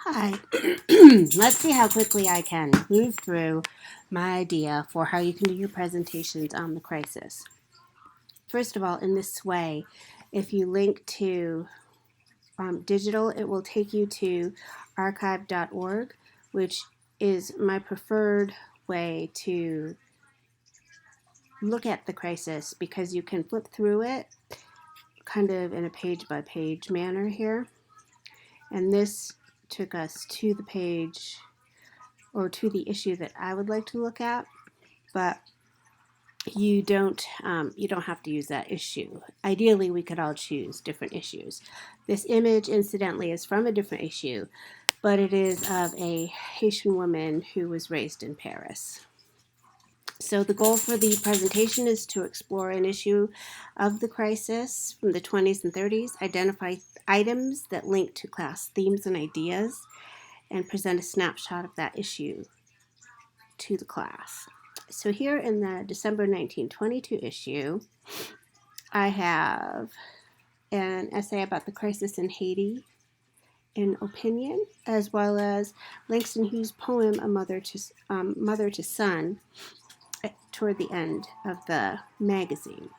Hi. Let's see how quickly I can move through my idea for how you can do your presentations on the crisis. First of all, in this way, if you link to digital, it will take you to archive.org, which is my preferred way to look at the crisis because you can flip through it kind of in a page by page manner here. And this took us to the page or to the issue that I would like to look at, but you don't have to use that issue. Ideally, we could all choose different issues. This image, incidentally, is from a different issue, but it is of a Haitian woman who was raised in Paris. So the goal for the presentation is to explore an issue of the crisis from the 20s and 30s, identify items that link to class themes and ideas, and present a snapshot of that issue to the class. So here in the December 1922 issue, I have an essay about the crisis in Haiti, an opinion, as well as Langston Hughes' poem, A Mother to Son, toward the end of the magazine.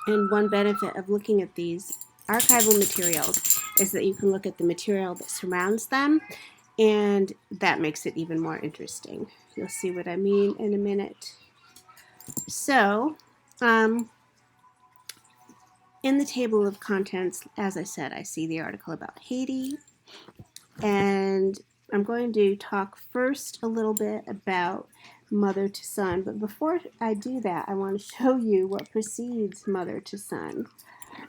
And one benefit of looking at these archival materials is that you can look at the material that surrounds them, and that makes it even more interesting. You'll see what I mean in a minute. So, in the table of contents, as I said, I see the article about Haiti, and I'm going to talk first a little bit about mother to son. But before I do that, I want to show you what precedes mother to son.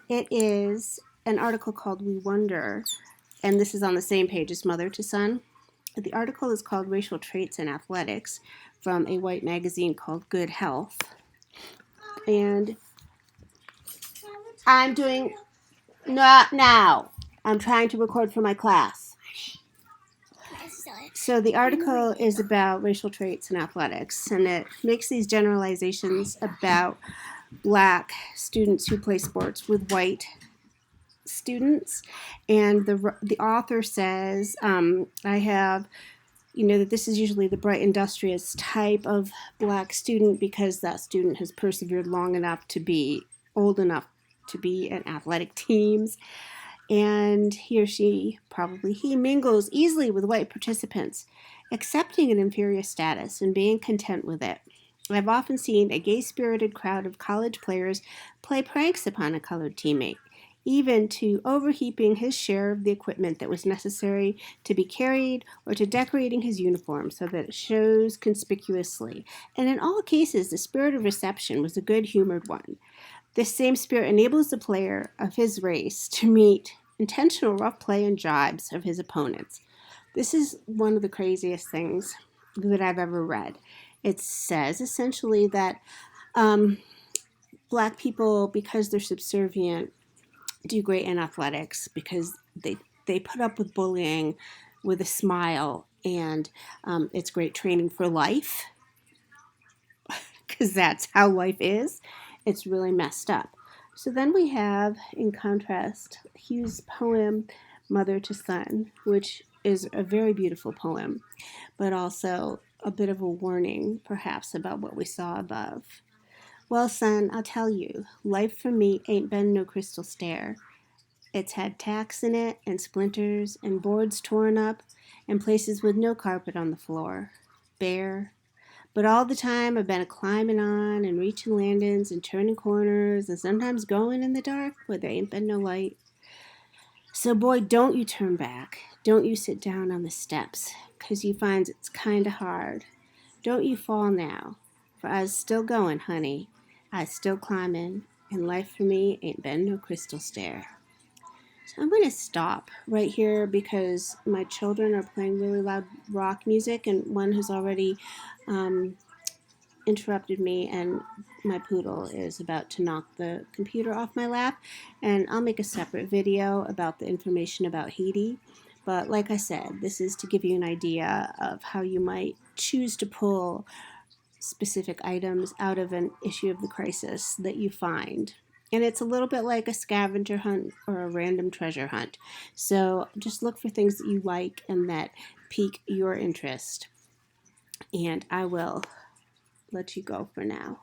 It is an article called We Wonder, and this is on the same page as mother to son. The article is called Racial Traits in Athletics from a white magazine called Good Health. And I'm doing not now. I'm trying to record for my class. So the article is about racial traits in athletics, and it makes these generalizations about black students who play sports with white students. And the author says, I have, that this is usually the bright, industrious type of black student because that student has persevered long enough to be old enough to be in athletic teams. And he or she, probably he, mingles easily with white participants, accepting an inferior status and being content with it. I've often seen a gay-spirited crowd of college players play pranks upon a colored teammate, even to overheaping his share of the equipment that was necessary to be carried or to decorating his uniform so that it shows conspicuously. And in all cases, the spirit of reception was a good-humored one. This same spirit enables the player of his race to meet intentional rough play and jibes of his opponents. This is one of the craziest things that I've ever read. It says essentially that black people, because they're subservient, do great in athletics because they put up with bullying with a smile, and it's great training for life because that's how life is. It's really messed up. So then we have, in contrast, Hughes' poem, Mother to Son, which is a very beautiful poem, but also a bit of a warning, perhaps, about what we saw above. Well, son, I'll tell you, life for me ain't been no crystal stair. It's had tacks in it, and splinters, and boards torn up, and places with no carpet on the floor. Bare. But all the time I've been climbing on and reaching landings and turning corners and sometimes going in the dark where there ain't been no light. So boy, don't you turn back. Don't you sit down on the steps, 'cause you find it's kinda hard. Don't you fall now, for I's still going, honey. I's still climbing, and life for me ain't been no crystal stair. So I'm going to stop right here because my children are playing really loud rock music, and one has already interrupted me, and my poodle is about to knock the computer off my lap. And I'll make a separate video about the information about Haiti. But like I said, this is to give you an idea of how you might choose to pull specific items out of an issue of the crisis that you find. And it's a little bit like a scavenger hunt or a random treasure hunt. So just look for things that you like and that pique your interest. And I will let you go for now.